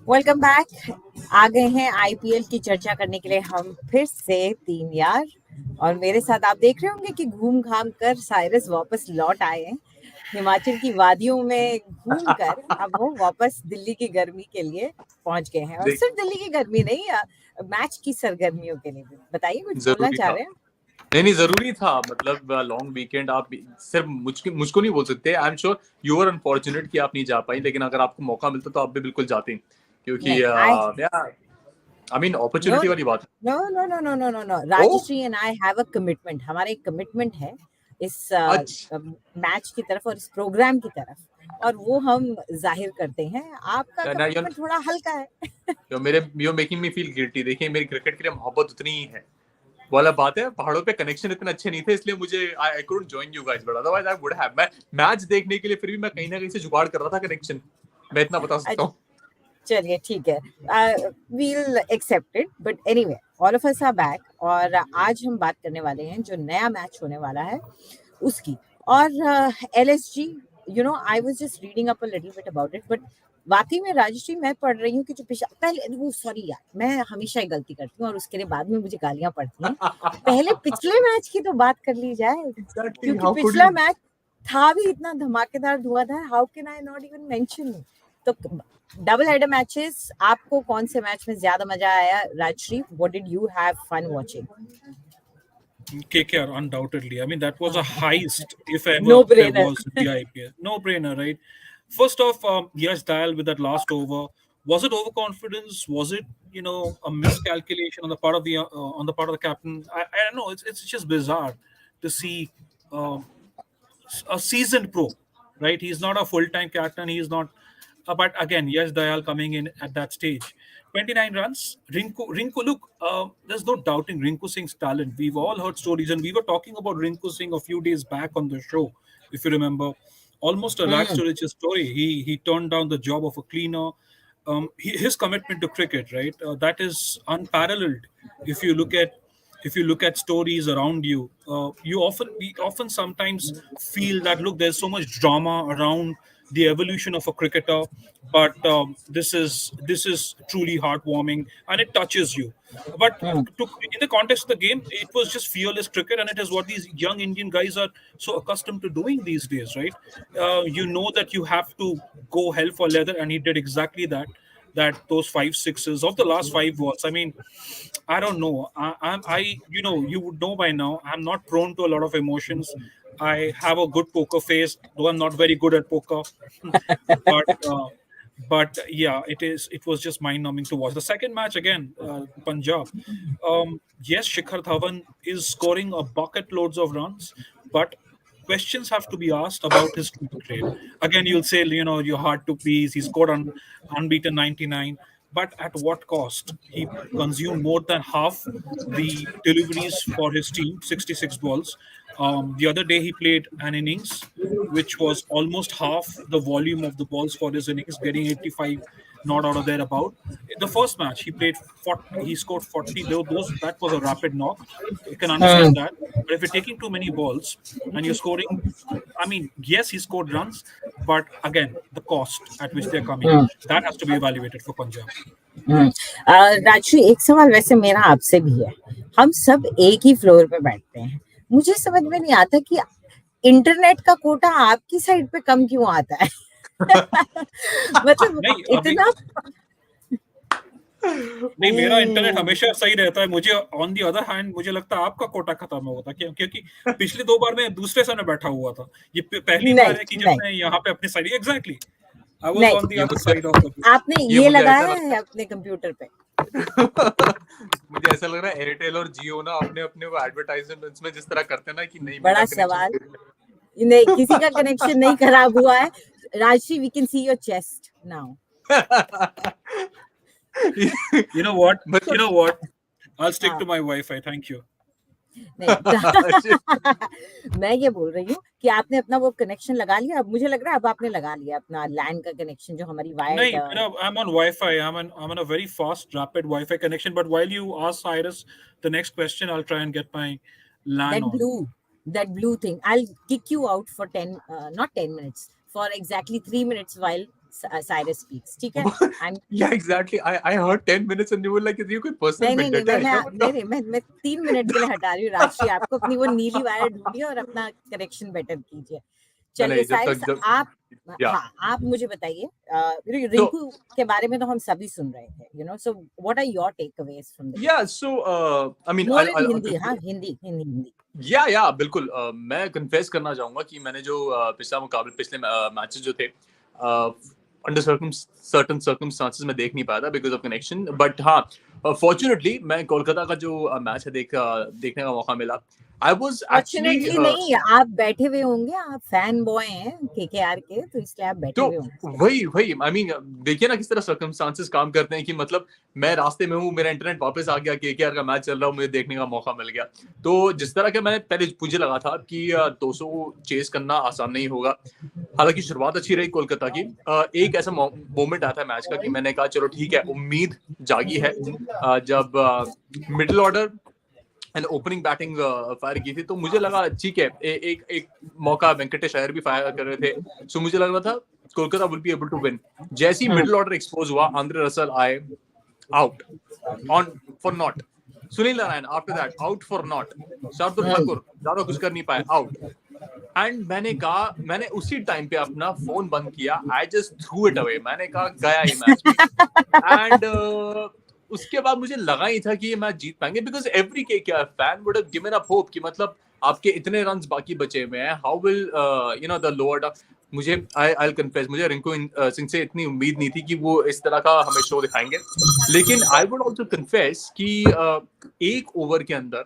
Welcome back. आ गए हैं IPL की चर्चा करने के लिए हम फिर से तीन यार। और मेरे साथ आप देख रहे होंगे कि घूम घाम कर साइरस वापस लौट आए हैं। हिमाचल की वादियों में घूम कर अब वो वापस दिल्ली की गर्मी के लिए पहुंच गए हैं, और देख सिर्फ दिल्ली की गर्मी नहीं, मैच की सरगर्मियों के लिए भी। बताइए, कुछ बोलना जरूरी चाह था। रहे हैं? नहीं जरूरी था। मतलब लॉन्ग वीकेंड आप सिर्फ मुझको नहीं बोल सकते। I am sure you are unfortunate कि आप नहीं जा पाई, लेकिन अगर आपको मौका मिलता तो आप भी बिल्कुल जाते, क्योंकि नहीं, I I mean no opportunity वाली बात है। No no no no no no no, oh Rajshree and I have a commitment. हमारा एक कमिटमेंट है इस अच्छा, मैच की तरफ और इस प्रोग्राम की तरफ, और वो हम जाहिर करते हैं। आपका ना यू कमिटमेंट थोड़ा हल्का है। You making me feel guilty. देखिए, मेरी क्रिकेट के लिए मोहब्बत उतनी ही है। वाला बात है, पहाड़ों पे कनेक्शन इतने अच्छे नहीं थे, इसलिए मुझे I couldn't join you guys, but otherwise I would have. मैं मैच देखने के लिए फिर भी मैं कहीं ना कहीं से जुगाड़ कर रहा था कनेक्शन। मैं इतना बता सकता हूँ। चलिए ठीक है, we'll accept it, but anyway, all of us are back. और आज हम बात करने वाले हैं जो नया मैच होने वाला है उसकी। और LSG, you know, I was just reading up a little bit about it, but वाकई में राजश्री मैं पढ़ रही हूँ कि जो पिछला पहले वो सॉरी यार, मैं हमेशा ही गलती करती हूँ और उसके लिए बाद में मुझे गालियां पड़ती हैं। पहले पिछले मैच की तो बात कर ली जाए, एग्जैक्टली, क्योंकि हाउ कुड पिछला यू। मैच था भी इतना धमाकेदार हुआ था। How can I not even mention. तो डबल हेडर मैचेस, आपको कौन से मैच में ज्यादा मजा आया? Rajshree, what did you have fun watching? KKR, undoubtedly. I mean, that was a heist, if no ever there brainer. was in the IPL. No brainer, right? First off, Yash Dayal with that last over. Was it overconfidence? Was it, a miscalculation on the part of the captain? I don't know. It's just bizarre to see um, a seasoned pro, right? He's not a full time captain. He's not. But again, yes, Dayal coming in at that stage. 29 runs. Rinku, look, there's no doubting Rinku Singh's talent. We've all heard stories, and we were talking about Rinku Singh a few days back on the show, if you remember. Almost a rags to riches story. He turned down the job of a cleaner. His commitment to cricket, right? That is unparalleled. If you look at if you look at stories around you, we often sometimes feel that, look, there's so much drama around the evolution of a cricketer, but this is truly heartwarming and it touches you. But in the context of the game, it was just fearless cricket, and it is what these young Indian guys are so accustomed to doing these days, right? You know that you have to go hell for leather, and he did exactly that. That those 5 6s of the last 5 balls. I mean, I don't know. You would know by now. I'm not prone to a lot of emotions. I have a good poker face, though I'm not very good at poker. but uh, but yeah, it was just mind numbing to watch. The second match again, Punjab. Yes, Shikhar Dhawan is scoring a bucket loads of runs, but questions have to be asked about his strike rate. Again, you'll say, you're hard to please. He scored on unbeaten 99, but at what cost? He consumed more than half the deliveries for his team, 66 balls. The other day, he played an innings which was almost half the volume of the balls for his innings, getting 85 not out of there about. The first match he played 40, he scored 40. Those that was a rapid knock. You can understand that. But if you're taking too many balls and you're scoring, I mean, yes, he scored runs, but again, the cost at which they're coming, that has to be evaluated for Punjab. Rajshree, एक सवाल वैसे मेरा आपसे भी है। हम सब एक ही फ्लोर पे बैठते हैं, मुझे समझ में नहीं आता कि इंटरनेट का कोटा आपकी साइड पे कम क्यों आता है? मतलब नहीं अभी इतना नहीं, मेरा इंटरनेट ओ, हमेशा सही रहता है। मुझे ऑन दी अदर हैंड मुझे लगता है आपका कोटा खत्म हुआ था, क्योंकि पिछली 2 बार मैं दूसरे समय बैठा हुआ था। ये पहली नहीं बार है कि जब नहीं मैं यहाँ पे अपनी साइड, एग्जैक्टली, आई वाज नहीं, ऑन दी ये अदर मुझे साइड ऑफ द आपने ये ये मुझे ऐसा लगाया लगता है अपने कंप्यूटर पे? मुझे ऐसा लग रहा है एयरटेल और जियो ना अपने अपने वो एडवर्टाइजमेंट्स में जिस तरह करते हैं ना कि नहीं मेरा बड़ा कनेक्शन। सवाल। नहीं, किसी का कनेक्शन नहीं खराब हुआ है। Rajshree, we can see your chest now. You know what? You मतलब know what? I'll stick हाँ, to my Wi-Fi. Thank you. नहीं। मैं ये बोल रही हूँ कि आपने अपना वो कनेक्शन लगा लिया। अब मुझे लग रहा है अब आपने लगा लिया अपना लैंड का कनेक्शन, जो हमारी No, wired. I'm on Wi-Fi. I'm on a very fast, rapid Wi-Fi connection. But while you ask Cyrus the next question, I'll try and get my LAN that on. blue that blue thing, I'll kick you out for 10, not 10 minutes, for exactly 3 minutes while Cyrus speaks. ठीक है? I'm Yeah, exactly. I heard 10 minutes and you were like, ये कोई personal नहीं नहीं नहीं vendetta है क्या नहीं मतलब? नहीं मैं 3 मिनट के लिए हटा रही हूँ राशि, आपको अपनी वो नीली वायर ढूंढिए और अपना करेक्शन बेटर कीजिए। चलिए नहीं, जब साइरस, तक जब आप, या हाँ आप मुझे बताइए, तो रिंकू के बारे में तो हम सभी सुन रहे थे, so what are your takeaways from the या सो आई मीन मोर इन हिंदी, हाँ हिंदी हिंदी हिंदी। या बिल्कुल मैं कन्फेस करना चाहूंगा कि मैंने जो पिछले मैचेस जो थे अंडर सर्टन सर्कमस्टांसेस में देख नहीं पाया था बिकॉज ऑफ कनेक्शन, बट हाँ फॉर्चुनेटली मैं कोलकाता का जो मैच है देखने का मौका मिला। आई वाज एक्चुअली फॉर्चुनेटली नहीं, आप बैठे हुए होंगे, आप फैन बॉय हैं केकेआर के, तो इसलिए आप बैठे तो हुए होंगे। वही आई मीन देखिए ना किस तरह सर्कमस्टांसेस काम करते हैं कि मतलब मैं रास्ते में हूँ, मेरा इंटरनेट वापस आ गया, केकेआर का मैच चल रहा हूँ, मुझे देखने का मौका मिल गया। तो जिस तरह के मैं पहले मुझे लगा था कि 200 चेस करना आसान नहीं होगा, हालांकि शुरुआत अच्छी रही कोलकाता की। एक ऐसा मोमेंट आया था मैच का कि मैंने कहा चलो ठीक है, उम्मीद जागी है। जब middle order and opening batting fire की थी तो मुझे लगा ठीक है, एक मौका वेंकटेश अय्यर भी फायर कर रहे थे, सो मुझे लग रहा था Kolkata will be able to win. जैसे ही मिडिल ऑर्डर एक्सपोज हुआ, आंद्रे रसल आए, out on for nought, Sunil Narine after that out for nought, Shardul Thakur ज्यादा कुछ कर नहीं पाए, आउट। एंड मैंने उसी टाइम पे अपना फोन बंद किया, I just through it away, मैंने कहा गया ये मैच भी। एंड उसके बाद मुझे लगा ही था कि ये मैच जीत पाएंगे बिकॉज एवरी के fan would have given up hope कि मतलब आपके इतने रन्स बाकी बचे हुए हैं, हाउ विल द लोअर। मुझे आई कन्फेस, मुझे रिंकू सिंह से इतनी उम्मीद नहीं थी कि वो इस तरह का हमें शो दिखाएंगे। लेकिन आई वुड ऑल्सो कन्फेस कि एक ओवर के अंदर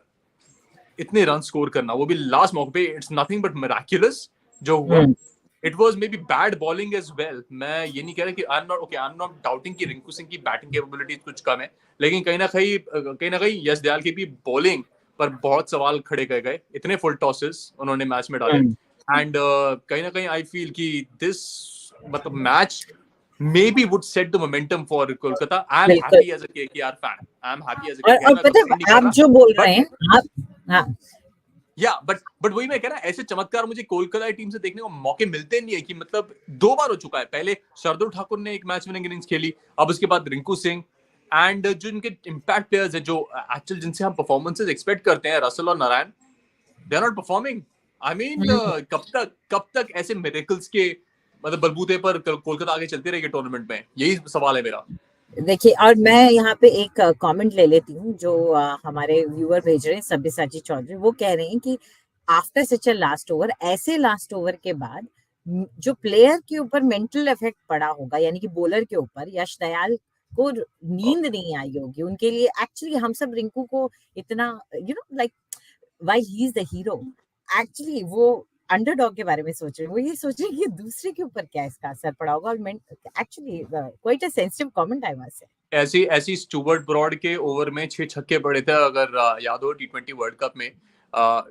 इतने रन स्कोर करना, वो भी लास्ट मौके पे, इट्स नथिंग बट मिराक्युलस जो हुआ। It was may be bad bowling as well. मैं ये नहीं कह रहा कि आई एम नॉट डाउटिंग कि रिंकू सिंह की बैटिंग कैपेबिलिटीज कुछ कम है, लेकिन कहीं ना कहीं यश दयाल की भी बॉलिंग पर बहुत सवाल खड़े कर गए। इतने फुल टॉसेस उन्होंने मैच में डाले एंड कहीं ना कहीं आई फील कि दिस मतलब match maybe would set the momentum for Kolkata. I am बिल्कुल। happy as a KKR fan. I am happy as a और KKR, मैं पता complain नहीं है कर आप रहा, जो बोल रहे but हैं, आप, हाँ बट वही मैं कह रहा, ऐसे चमत्कार मुझे कोलकाता टीम से देखने को मौके मिलते नहीं है कि मतलब 2 बार हो चुका है। पहले शार्दुल ठाकुर ने एक मैच विनिंग इनिंग्स खेली, अब उसके बाद रिंकू सिंह, एंड जो इनके इम्पैक्ट प्लेयर्स है, जो एक्चुअल जिनसे हम परफॉर्मेंसेस एक्सपेक्ट करते हैं, रसल और Narine, they are not performing. I mean कब तक ऐसे मिरेकल्स के मतलब बलबूते पर कोलकाता आगे चलती रहेगी टूर्नामेंट में, यही सवाल है मेरा। देखिए, और मैं यहाँ पे एक कमेंट ले लेती हूँ जो हमारे व्यूअर भेज रहे हैं, सब्यसाची चौधरी, वो कह रहे हैं कि आफ्टर सच अ लास्ट ओवर, ऐसे लास्ट ओवर के बाद जो प्लेयर के ऊपर मेंटल इफेक्ट पड़ा होगा, यानी कि बॉलर के ऊपर, यश दयाल को नींद नहीं आई होगी उनके लिए। एक्चुअली हम सब रिंकू को इतना like why he is the hero, actually वो अंडरडॉग के बारे में सोच रहे हैं, वो ये सोच रहे हैं कि दूसरे के ऊपर क्या इसका असर पड़ा होगा। और actually quite a sensitive comment I must say. ऐसी स्टुअर्ट ब्रॉड के ओवर में 6 छक्के पड़े थे, अगर याद हो T20 वर्ल्ड कप में।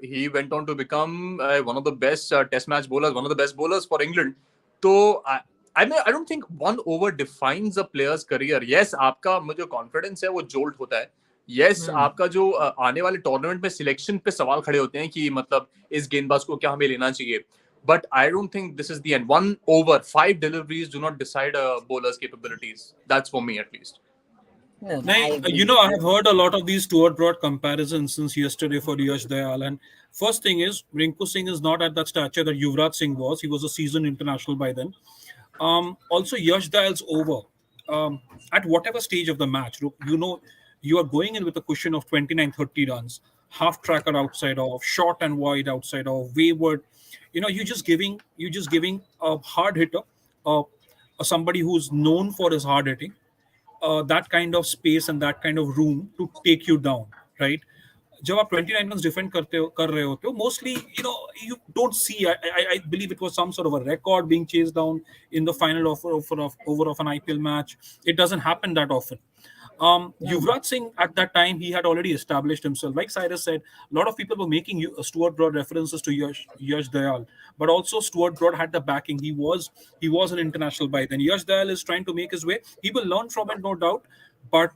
He went on to become one of the best test match bowlers, one of the best bowlers for England. तो I don't think one over defines a player's career. Yes, आपका मुझे confidence है वो jolt होता है, yes आपका जो आने वाले टूर्नामेंट में सिलेक्शन पे सवाल खड़े होते हैं कि मतलब इस गेंदबाज को क्या हमें लेना चाहिए, but I don't think this is the end. 1 over 5 deliveries do not decide a bowler's capabilities. That's for me at least. No, no, I Nahin, agree I with have you. heard a lot of these Stuart Broad comparisons since yesterday for Yash Dayal. And first thing is, Rinku Singh is not at that stature that Yuvraj Singh was. He was a seasoned international by then. Also, Yash Dayal's over. At whatever stage of the match, look, you are going in with a cushion of 29, 30 runs, half tracker outside of, short and wide outside of, wayward. You're just giving a hard hitter, uh, somebody who's known for his hard hitting, that kind of space and that kind of room to take you down, right? जब आप 29 runs defend कर रहे होते हो, mostly you don't see. I believe it was some sort of a record being chased down in the final over of an IPL match. It doesn't happen that often. No. Yuvraj Singh at that time, he had already established himself. Like Cyrus said, a lot of people were making Stuart Broad references to Yash Dayal, but also Stuart Broad had the backing. He was an international by then. Yash Dayal is trying to make his way. He will learn from it, no doubt, but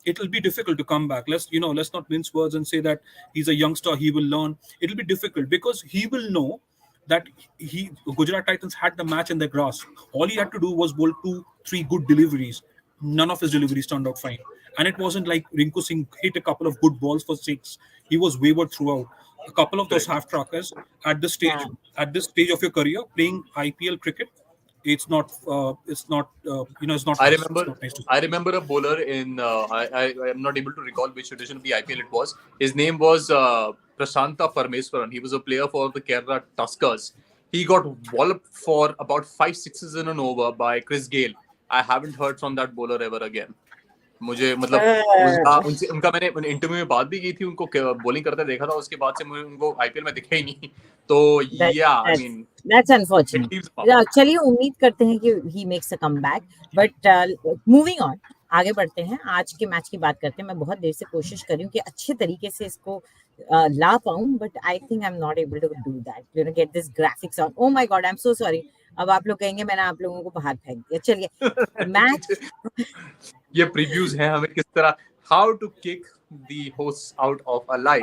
it will be difficult to come back. Let's not mince words and say that he's a youngster. He will learn. It will be difficult because he will know that Gujarat Titans had the match in their grasp. All he had to do was bowl 2-3 good deliveries. None of his deliveries turned out fine, and it wasn't like Rinku Singh hit a couple of good balls for six. He was wayward throughout. A couple of those Correct. half trackers at this हाँ, stage of your career, playing IPL cricket, it's not I nice. It's remember not nice to see. I remember a bowler in I am not able to recall which edition of the IPL it was. His name was Prashanta Parmeswaran. He was a player for the Kerala Tuskers. He got walloped for about 5 sixes in an over by Chris Gale. I haven't heard from that bowler ever again. मुझे मतलब उनका मैंने interview में बात भी की थी, उनको बॉलिंग करते देखा था, उसके बाद से मुझे उनको आईपीएल में दिखा ही नहीं, तो या आई मीन that's unfortunate. चलिए उम्मीद करते हैं कि he makes a comeback. But moving on, आगे बढ़ते हैं, आज के मैच की बात करते हैं. मैं बहुत देर से कोशिश कर रही हूँ कि अच्छे तरीके से इसको ला पाऊँ, but I think I'm not able to do that. Get this graphics on. Oh my God, I'm so sorry. अब आप लोग कहेंगे मैंने आप लोगों को बाहर फेंक दिया. चलिए मैच ये प्रीव्यूज हैं हमें किस तरह, how to kick the host out of a life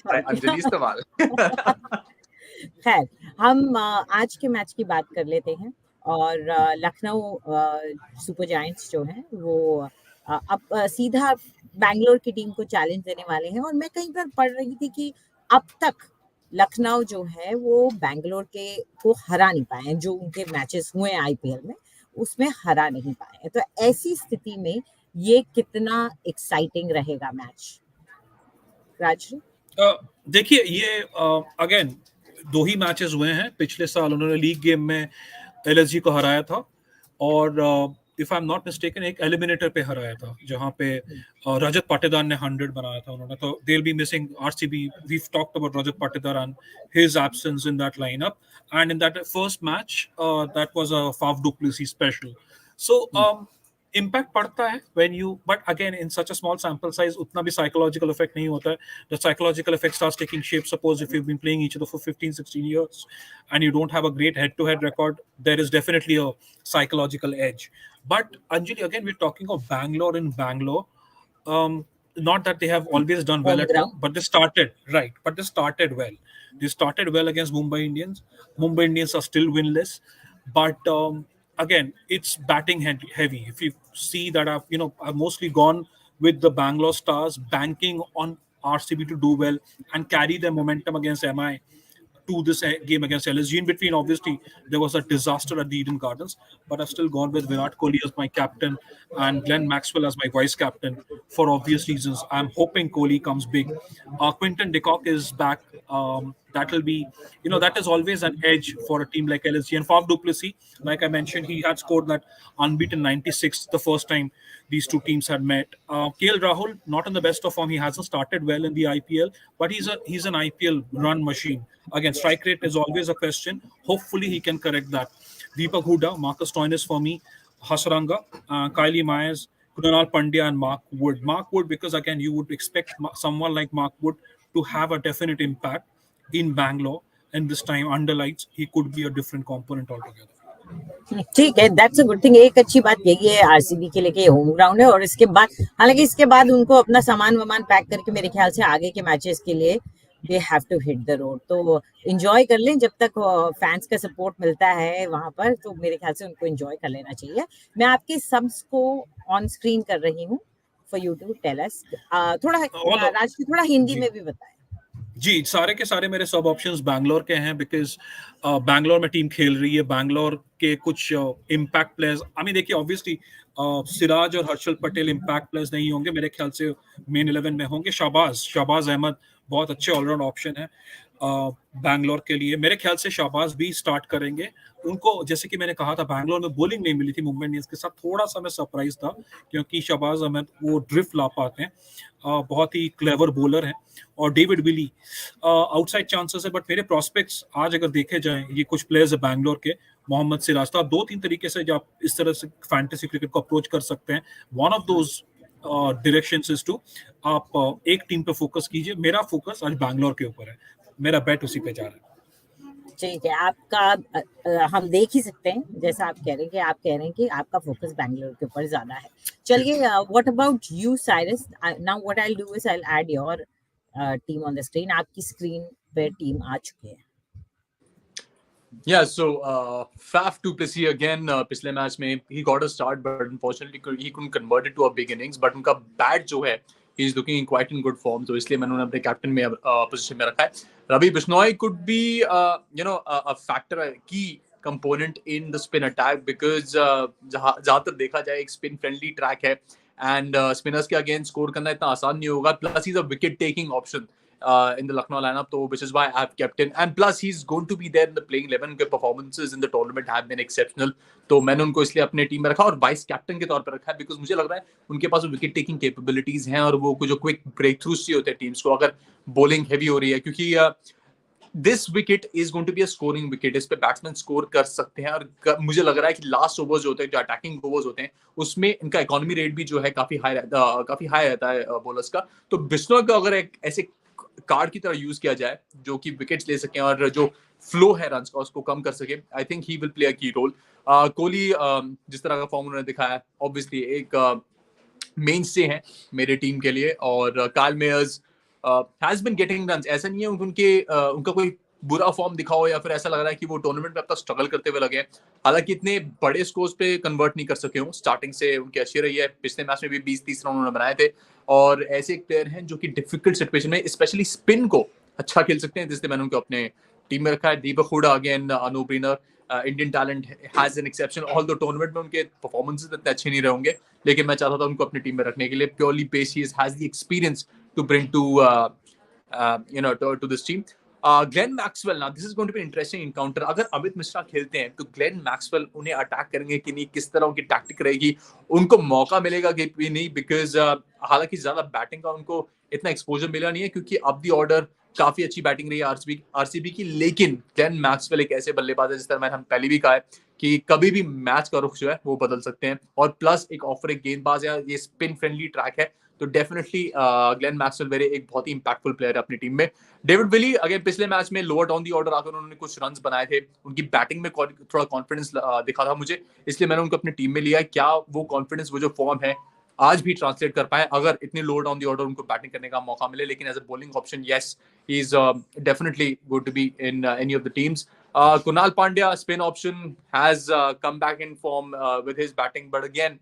by Anjali इस्तेमाल. खैर हम आज के मैच की बात कर लेते हैं. और लखनऊ सुपर जायंट्स जो हैं वो अब सीधा बैंगलोर की टीम को चैलेंज देने वाले हैं. और मैं कहीं पर पढ़ रही थी कि अब तक लखनऊ जो है वो बैंगलोर को हरा नहीं पाए हैं. जो उनके मैचेस हुए हैं आईपीएल में उसमें हरा नहीं पाए हैं. तो ऐसी स्थिति में ये कितना एक्साइटिंग रहेगा मैच, राजू? देखिए ये अगेन 2 ही मैचेस हुए हैं. पिछले साल उन्होंने लीग गेम में एलएसजी को हराया था, और if I am not mistaken एक एलिमिनेटर पे हराया था, जहां पे रजत पाटीदार ने 100 बनाया था उन्होंने. तो they will be missing RCB. We talked about Rajat Patidar and his absence in that lineup, and in that first match that was a Faf du Plessis special. So impact पड़ता है when you, but again in such a small sample size उतना भी psychological effect नहीं होता है. The psychological effect starts taking shape. Suppose if you've been playing each other for 15-16 years and you don't have a great head-to-head record, there is definitely a psychological edge. But Anjali, again we're talking of Bangalore in Bangalore. Not that they have always done well Home at home, ground. but they started right. But they started well. They started well against Mumbai Indians. Mumbai Indians are still winless, but again, it's batting heavy. If you see that I've mostly gone with the Bangalore Stars, banking on RCB to do well and carry their momentum against MI to this game against LSG. In between, obviously, there was a disaster at the Eden Gardens, but I've still gone with Virat Kohli as my captain and Glenn Maxwell as my vice captain for obvious reasons. I'm hoping Kohli comes big. Quinton de Kock is back. That will be, that is always an edge for a team like LSG. And Faf du Plessis, like I mentioned, he had scored that unbeaten 96 the first time these two teams had met. KL Rahul, not in the best of form. He hasn't started well in the IPL, but he's an IPL run machine. Again, strike rate is always a question. Hopefully, he can correct that. Deepak Huda, Marcus Stoinis for me, Hasaranga, Kylie Myers, Kunal Pandya, and Mark Wood. Mark Wood, because again, you would expect someone like Mark Wood to have a definite impact in Bangalore. And this time, under lights, he could be a different component altogether. ठीक है, that's a good thing. एक अच्छी बात यही है RCB के लिए कि होम ग्राउंड है. और इसके बाद हालांकि इसके बाद उनको अपना सामान वामान पैक करके मेरे ख्याल से आगे के मैचेस के लिए they have to hit the road. तो एंजॉय कर लें जब तक फैंस का सपोर्ट मिलता है वहां पर. तो मेरे ख्याल से उनको एंजॉय कर लेना चाहिए. मैं आपके सब्स को ऑन स्क्रीन कर रही हूँ for you to tell us. थोड़ा राज थोड़ा हिंदी में भी बताएं. जी, सारे के सारे मेरे सब ऑप्शंस बैंगलोर के हैं, बिकॉज बैंगलोर में टीम खेल रही है. बैंगलोर के कुछ इम्पैक्ट प्लेयर्स, देखिए ऑब्वियसली सिराज और हर्षल पटेल इम्पैक्ट प्लेयर्स नहीं होंगे. मेरे ख्याल से मेन 11 में होंगे शाहबाज अहमद. बहुत अच्छे ऑलराउंड ऑप्शन है बैंगलोर के लिए. मेरे ख्याल से शाहबाज भी स्टार्ट करेंगे. उनको, जैसे कि मैंने कहा था, बैंगलोर में बॉलिंग नहीं मिली थी मुंबई इंडियंस के साथ. थोड़ा सा मैं सरप्राइज था क्योंकि शाहबाज अहमद वो ड्रिफ्ट ला पाते हैं. बहुत ही क्लेवर बॉलर हैं. और डेविड विली आउटसाइड चांसेस है, बट मेरे प्रोस्पेक्ट्स आज अगर देखे जाएं, ये कुछ प्लेयर्स है बैंगलोर के, मोहम्मद सिराज. तो आप 2-3 तरीके से जब इस तरह से फैंटेसी क्रिकेट को अप्रोच कर सकते हैं. One of those directions is to आप एक टीम पे फोकस कीजिए. मेरा फोकस आज बैंगलोर के ऊपर है. मेरा बैट उसी पे जा रहा है. ठीक है, आपका हम देख ही सकते हैं जैसा आप कह रहे हैं कि आपका फोकस बैंगलोर के ऊपर ज्यादा है. चलिए, what about you Cyrus? Now what I will do is I will add your team on the screen. आपकी स्क्रीन पे टीम आ चुकी है. Yeah, so Faf du Plessis again पिछले मैच में he got a start but unfortunately he couldn't convert it to a big innings, but उनका bat जो है he is looking quite in good form, तो इसलिए मैंने उन्हें अपने कैप्टन में पोजीशन में रखा है. Ravi Bishnoi could be a factor, a key component in the spin attack because जहाँ तक देखा जाए एक spin friendly track है and spinners के अगेंस्ट स्कोर करना इतना आसान नहीं होगा, plus he's a wicket taking option in the Lucknow lineup, so which is why I've kept him. And plus, he's going to be there in the playing 11. के performances in the tournament have been exceptional. तो मैंने उनको इसलिए अपने team में रखा और vice captain के तौर पर रखा है बिकॉज मुझे लग रहा है उनके पास विकेट टेकिंग कैपेबिलिटीज हैं और वो जो क्विक ब्रेक थ्रूज चाहिए होते हैं टीम्स को अगर बॉलिंग हैवी हो रही है, क्योंकि this wicket is going to be a scoring wicket. इस पे बैट्समैन स्कोर कर सकते हैं और मुझे लग रहा है कि लास्ट ओवर्स जो होते हैं, जो अटैकिंग ओवर्स होते हैं, उसमें इनका इकोनॉमी रेट भी जो है काफी हाई रहता है बॉलर्स का. तो बिश्नोई को अगर एक ऐसे कार्ड की तरह यूज किया जाए जो कि विकेट्स ले सके और जो फ्लो है रन्स का उसको कम कर सके, I think he will play a की रोल. कोहली जिस तरह का फॉर्म उन्होंने दिखाया ऑब्वियसली एक मेन से हैं मेरे टीम के लिए, और Karl Mayers has been getting runs. ऐसा नहीं है उनका कोई बुरा फॉर्म दिखा हो या फिर ऐसा लग रहा है कि वो टूर्नामेंट में अब तक स्ट्रगल करते हुए लगे हैं. हालांकि इतने बड़े स्कोर्स पे कन्वर्ट नहीं कर सके हो, स्टार्टिंग से उनकी अच्छी रही है. पिछले मैच में भी 20-30 रन उन्होंने बनाए थे और ऐसे एक प्लेयर हैं जो कि डिफिकल्ट सिचुएशन में स्पेशली स्पिन को अच्छा खेल सकते हैं, जिसलिए मैंने उनको अपने टीम में रखा है. Deepak Hooda again no brainer, Indian talent, has an exception. Although tournament में उनके परफॉर्मेंसेस इतने अच्छे नहीं रहेंगे, लेकिन मैं चाहता था उनको अपनी टीम में रखने के लिए purely base he has the experience to bring to this team. Glenn Maxwell, ना this is going to be interesting encounter. अगर अमित मिश्रा खेलते हैं तो ग्लेन मैक्सवेल उन्हें अटैक करेंगे कि नहीं, किस तरह उनकी टैक्टिक रहेगी, उनको मौका मिलेगा कि नहीं, बिकॉज हालांकि ज्यादा बैटिंग का उनको इतना एक्सपोजर मिला नहीं है क्योंकि अब दी ऑर्डर काफी अच्छी बैटिंग रही है आरसीबी की. लेकिन ग्लेन मैक्सवेल एक ऐसे बल्लेबाज है जिस तरह मैंने हम पहले भी कहा है कि कभी भी मैच का रुख जो है वो बदल सकते हैं, और प्लस एक ऑफर एक गेंदबाज है, ये स्पिन फ्रेंडली ट्रैक है, तो डेफिनेटली ग्लेन मैक्सवेल वेरी एक बहुत ही इंपैक्टफुल प्लेयर है अपनी टीम में. डेविड विली अगेन पिछले मैच में लोअर डाउन दी ऑर्डर आकर उन्होंने कुछ रन्स बनाए थे, उनकी बैटिंग में थोड़ा कॉन्फिडेंस दिखा था मुझे, इसलिए मैंने उनको अपनी टीम में लिया. क्या वो कॉन्फिडेंस, वो जो फॉर्म है आज भी ट्रांसलेट कर पाए अगर इतनी लोअर डाउन दी ऑर्डर उनको बैटिंग करने का मौका मिले. लेकिन as a bowling option yes, he is definitely good to be in any of the teams. Kunal Pandya, spin option, has come back in form with his batting, but again,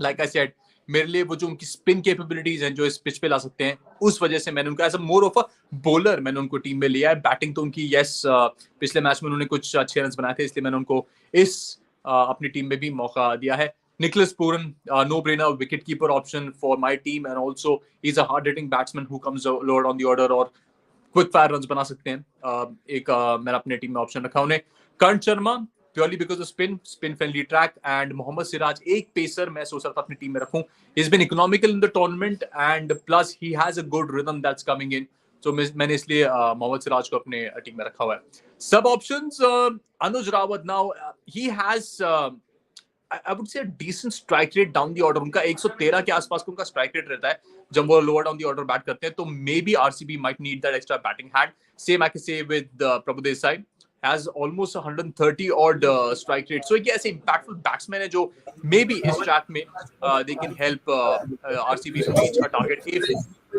like I said, मेरे लिए वो जो उनकी spin capabilities हैं जो इस pitch पे ला सकते हैं, उस वजह से मैंने उनको as a more of a bowler मैंने उनको टीम में लिया है. बैटिंग तो उनकी यस पिछले मैच में उन्होंने कुछ अच्छे रन बनाए थे, इसलिए मैंने उनको इस अपनी टीम में भी मौका दिया है. Nicholas Puran, no brainer wicket-keeper option for my team, and also he's a hard-hitting batsman who comes lower on the order और क्विक फायर रन्स बना सकते हैं. एक मैंने अपने टीम में ऑप्शन रखा उन्हें. Karn Sharma purely because of spin friendly track, and Mohammed Siraj एक पेसर मैं सोच रहा था अपनी टीम में रखूं. He has been economical in the tournament and plus he has a good rhythm that's coming in, so मैंने इसलिए मोहम्मद सिराज को अपने टीम में रखा हुआ है. सब options, Anuj Rawat, now he has I would say a decent strike rate down the order. उनका 113 के आसपास का उनका स्ट्राइक रेट रहता है जब वो lower down the order bat करते हैं, तो may be RCB might need that extra batting hand. Same I can say with Prabhu Desai, has almost 130 odd strike rate. So एक ऐसे impactful batsman है जो maybe इस track में they can help RCB to reach a target if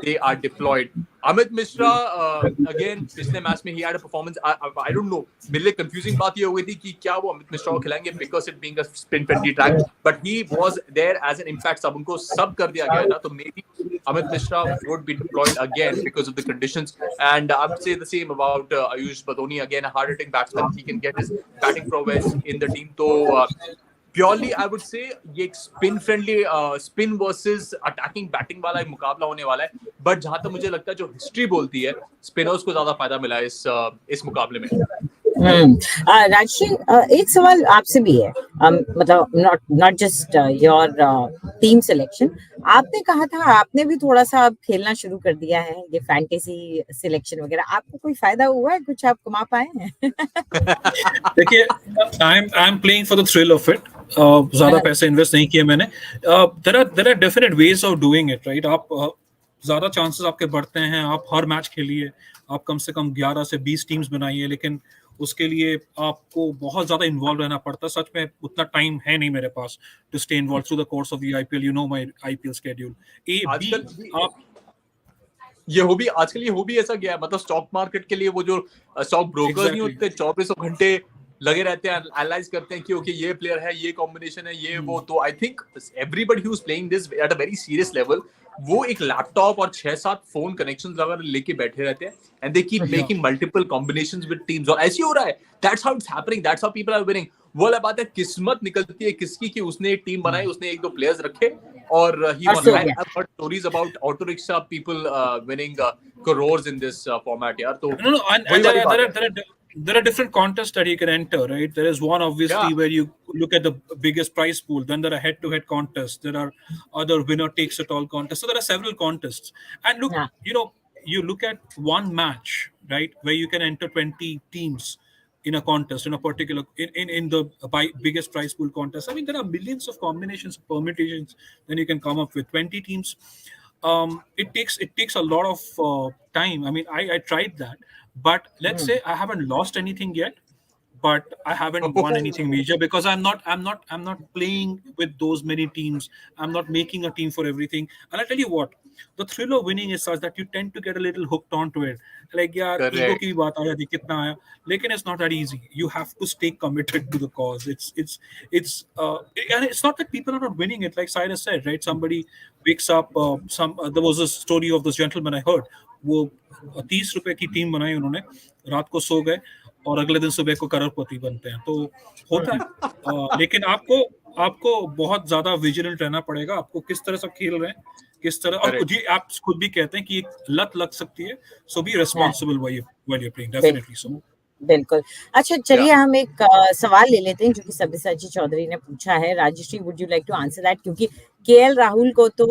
they are deployed. Amit Mishra again पिछले match में he had a performance, I don't know, मेरे लिए confusing बात ये हो गई थी कि क्या वो अमित मिश्रा को खिलाएंगे because it being a spin friendly track, but he was there as an impact sub, उनको सब कर दिया गया था, तो maybe Amit Mishra would be deployed again because of the conditions. And I would say the same about Ayush Badoni, again a hard-hitting batsman. He can get his batting prowess in the team. So purely I would say ये एक spin-friendly spin versus attacking batting वाला एक मुकाबला होने वाला है. But जहाँ तक मुझे लगता है जो हिस्ट्री बोलती है स्पिनर्स को ज्यादा फायदा मिला है इस मुकाबले में. राजश्री, एक सवाल आपसे भी है, मतलब not just your team selection. आपने कहा था आपने भी थोड़ा सा अब खेलना शुरू कर दिया है, ये फैंटेसी सिलेक्शन वगैरह, आपको कोई फायदा हुआ है, कुछ आप कमा पाए हैं? देखिए, I am playing for the thrill of it. ज्यादा पैसे इन्वेस्ट नहीं किए मैंने. There are definite ways of doing it, right. आप ज्यादा चांसेस आपके बढ़ते हैं, आप हर मैच खेलिए, आप कम से कम 11 से 20 टीम्स बनाइए, लेकिन उसके लिए आपको बहुत ज्यादा इन्वॉल्व रहना पड़ता है. सच में उतना टाइम है नहीं मेरे पास to stay involved through the course of the IPL. You know my IPL schedule. आप ये हो भी आजकल ये हो भी ऐसा गया है, मतलब स्टॉक मार्केट के लिए वो जो स्टॉक ब्रोकर्स नहीं होते 24 घंटे लगे रहते हैं, एनालाइज करते हैं कि ओके ये प्लेयर है, ये कॉम्बिनेशन है, ये वो। तो I think everybody who is playing this at a very serious level, वो एक लैपटॉप और 6-7 फोन कनेक्शंस वगैरह लेके बैठे रहते हैं, and they keep making multiple combinations with teams, और ऐसे ही हो रहा है। That's how it's happening, that's how people are winning. वो वाला बात है, किस्मत निकलती है किसकी कि उसने एक टीम बनाई, उसने एक दो प्लेयर्स रखे और ही और won. सो I've गया। heard stories about auto rickshaw people winning crores in this format. यार तो No, no, and वही वाली बात है। there are different contests that you can enter, right? There is one obviously Yeah, where you look at the biggest prize pool. Then there are head-to-head contests. There are other winner takes it all contests. So there are several contests. And look, हाँ you look at one match, right, where you can enter 20 teams in a contest in a particular in the biggest prize pool contest. I mean, there are millions of combinations, permutations. Then you can come up with 20 teams. It takes a lot of time. I mean, I tried that, but let's say I haven't lost anything yet, but I haven't won anything major because I'm not playing with those many teams. I'm not making a team for everything. And I tell you what, the thrill of winning is such that you tend to get a little hooked onto it. Like, यार ego correct, की भी बात आ जाती है, कितना आया, लेकिन it's not that easy. You have to stay committed to the cause. And it's not that people are not winning it. Like Cyrus said, right? Somebody wakes up. There was a story of this gentleman I heard. वो 30 रुपए की team बनाई उन्होंने, रात को सो गए और अगले दिन सुबह को करोड़पति बनते हैं। तो होता है। लेकिन आपको आपको बहुत ज्यादा विजिलेंट रहना पड़ेगा। आपको किस तरह से खेल रहे हैं, किस तरह, और correct. जी आप खुद भी कहते हैं कि एक लत लग सकती है। सो बी हाँ responsible while you playing, definitely so. बिल्कुल बिल्कुल। अच्छा Yeah. चलिए हम एक सवाल ले लेते हैं जो कि सब्यसाची चौधरी ने पूछा है। Rajshree, would you like to answer that? क्योंकि केएल राहुल को तो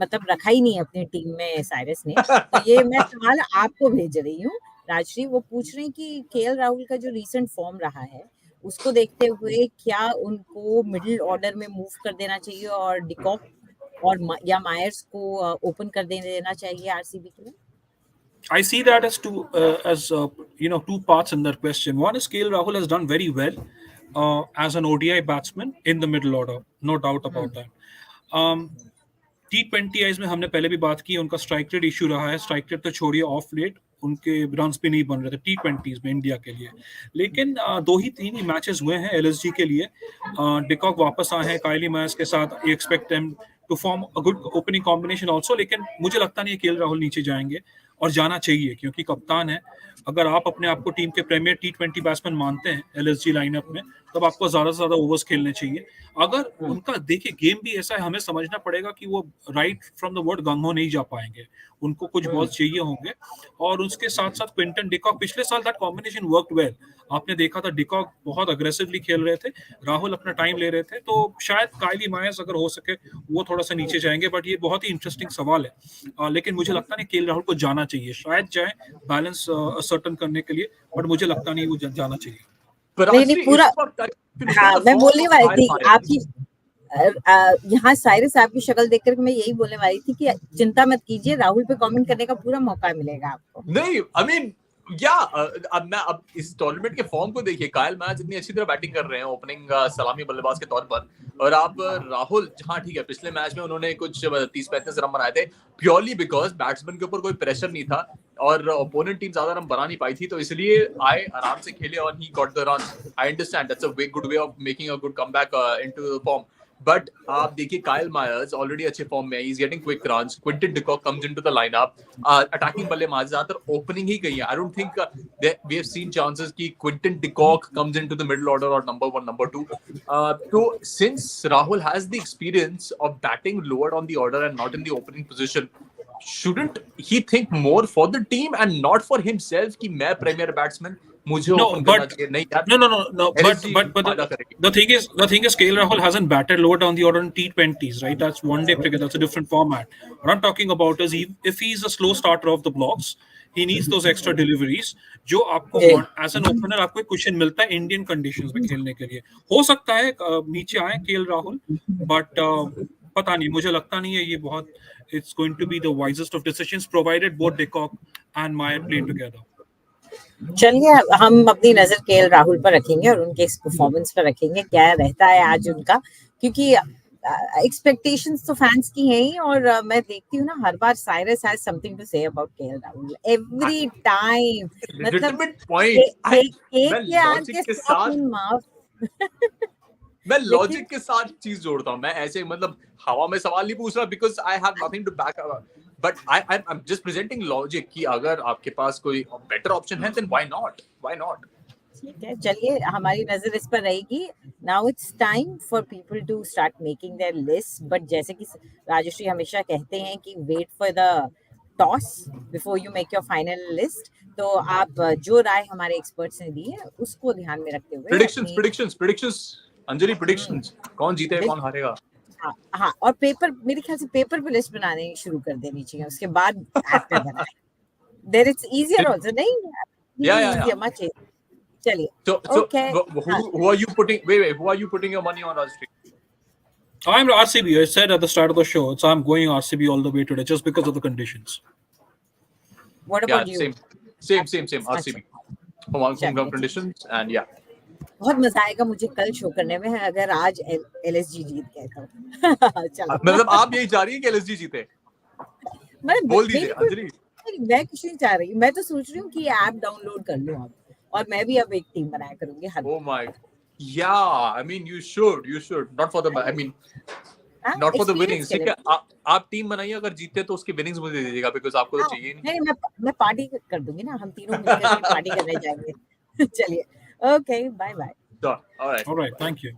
मतलब रखा ही नहीं अपनी टीम में साइरस ने, तो ये मैं सवाल आपको भेज रही हूँ। राजश्री वो पूछ रहे हैं कि केएल राहुल का जो रीसेंट फॉर्म रहा है उसको देखते हुए क्या उनको मिडिल ऑर्डर में मूव कर देना चाहिए और डिकॉक और या मायर्स को ओपन कर देना चाहिए आरसीबी के लिए? I see that as two parts in that question. One is KL Rahul has done very well as an ODI batsman in the middle order, no doubt about that. T20 में हमने पहले भी बात की, उनका strike rate issue रहा है। Strike rate तो छोड़िए, ऑफ लेट उनके रन्स भी नहीं बन रहे थे T20 में इंडिया के लिए। लेकिन 2 ही 3 ही मैचेस हुए हैं एलएसजी के लिए। डिकॉक वापस आए हैं काइली मायर्स के साथ। You expect them to form a good opening combination also, लेकिन मुझे लगता नहीं है केएल राहुल नीचे जाएंगे, और जाना चाहिए क्योंकि कप्तान है। अगर आप अपने आप को टीम के प्रीमियर T20 बैट्समैन मानते हैं एलएसजी लाइनअप में, तब आपको ज्यादा से ज्यादा ओवर्स खेलने चाहिए। अगर उनका देखिए गेम भी ऐसा है, हमें समझना पड़ेगा कि वो राइट फ्रॉम द वर्ड गंगो नहीं जा पाएंगे, उनको कुछ बॉल्स चाहिए होंगे। और उसके साथ साथ क्विंटन डिकॉक, पिछले साल दैट कॉम्बिनेशन वर्कड वेल। आपने देखा था डिकॉक बहुत अग्रेसिवली खेल रहे थे, राहुल अपना टाइम ले रहे थे। तो शायद काइली मायर्स अगर हो सके वो थोड़ा सा नीचे जाएंगे, बट ये बहुत ही इंटरेस्टिंग सवाल है। लेकिन मुझे लगता नहीं केएल राहुल को जाना चाहिए, शायद जाए बैलेंस असर्टन करने के लिए, बट मुझे लगता नहीं वो जाना चाहिए। But नहीं नहीं actually, पूरा, इस वक्त if you look हाँ at the मैं form बोलने of वाली Kyle थी Myers, आपकी यहाँ साइरस आपकी शक्ल देखकर मैं यही बोलने वाली थी कि चिंता मत कीजिए, राहुल पे कमेंट करने का पूरा मौका मिलेगा आपको। नहीं आई मीन अब इस टूर्नामेंट के फॉर्म को देखिए, कायल मैच इतनी अच्छी तरह बैटिंग कर रहे हैं ओपनिंग सलामी बल्लेबाज के तौर पर, और आप राहुल, हाँ ठीक है पिछले मैच में उन्होंने कुछ 30-35 रन बनाए थे, प्योरली बिकॉज बैट्समैन के ऊपर कोई प्रेशर नहीं था और ओपोनेंट टीम ज्यादा रन बना नहीं पाई थी, तो इसलिए आए आराम से खेले और he got the run. I understand that's a good way of making a good comeback into the form. But आप देखिए काइल मायर्स ऑलरेडी अच्छे फॉर्म में है, he is getting quick runs, Quinton de Kock comes into the lineup, attacking बल्लेबाज ज्यादातर opening ही गई है। I don't think we have seen chances कि Quinton de Kock comes into the middle order और नंबर 1 नंबर 2। तो since Rahul has the experience of batting lower on the order and not in the opening position, shouldn't he think more for the team and not for himself कि मैं premiere batsman मुझे No, open करना but चाहिए? नहीं यार, no. LSG But फायदा करेगी। the thing is, KL Rahul hasn't batted lower down the order in T20s, right? That's one day cricket. That's a different format. What I'm talking about is if he's a slow starter of the blocks, he needs those extra deliveries. जो आपको as an opener आपको एक question मिलता है Indian conditions में खेलने के लिए। हो सकता है नीचे आए केएल राहुल, बट पता नहीं, मुझे लगता नहीं है ये बहुत it's going to be the wisest of decisions provided both Decock and Meyer play together. चलिए हम अपनी नजर केएल राहुल पर रखेंगे और उनके इस परफॉर्मेंस पर रखेंगे, क्या रहता है आज उनका, क्योंकि एक्सपेक्टेशंस तो फैंस की हैं ही, और मैं देखती हूँ ना हर बार Cyrus has something to say about KL Rahul every time. मतलब legitimate point. केक मैं के आर लॉजिक के के स्टॉप साथ इन माउथ. मैं लेकिन लॉजिक के साथ चीज जोड़ता हूँ. मैं ऐसे मतलब हवा में सवाल नहीं पूछ रहा because I have nothing to back, but I am just presenting logic कि अगर आपके पास कोई बेटर ऑप्शन है देन व्हाई नॉट. ठीक है, चलिए हमारी नजर इस पर रहेगी. Now it's time for people to start making their list. But जैसे कि राजश्री हमेशा कहते हैं कि wait for the toss before you make your final list. तो आप जो राय हमारे एक्सपर्ट्स ने दी है उसको ध्यान में रखते हुए प्रेडिक्शंस अंजलि, प्रेडिक्शंस कौन जीतेगा कौन बिल्कुल. हारेगा. हाँ हाँ, और पेपर मेरे ख्याल से पेपर पे लिस्ट बनाने शुरू कर देनी चाहिए, उसके बाद ऐप पे बनाए. देयर इट्स इजियर आल्सो, नहीं या इजियर मच. चलिए. so okay. who are you putting, wait, who are you putting your money on, Rajshri? I'm RCB. I said at the start of the show, so I'm going RCB all the way today, just because of the conditions. What Yeah, about you? same अच्छा, RCB home चलिए ground ठीक. conditions and yeah. बहुत मजा आएगा मुझे कल show करने में अगर आज एलएसजी जीत गए तो. चलो. मतलब आप यही चाह रही है कि LSG जीते? बोल दीजिए मेरी अंजलि. मैं कुछ नहीं चाह रही. मैं तो सोच रही हूँ कि ऐप डाउनलोड कर लूँ अब, और मैं भी अब एक टीम बनाया करूंगी हर. Oh my, yeah, I mean you should not for the, I mean not for the experience winnings. के ठीक लिए. है, आप टीम बनाइए, अगर जीतते तो उसकी विनिंग्स मुझे दे दीजिएगा बिकॉज आपको तो हाँ, चाहिए नहीं. नहीं मैं पार्टी कर दूंगी ना, हम तीनों मिलकर पार्टी करने जाएंगे. चलिए. Okay, bye bye. Sure. All right. All right, thank you.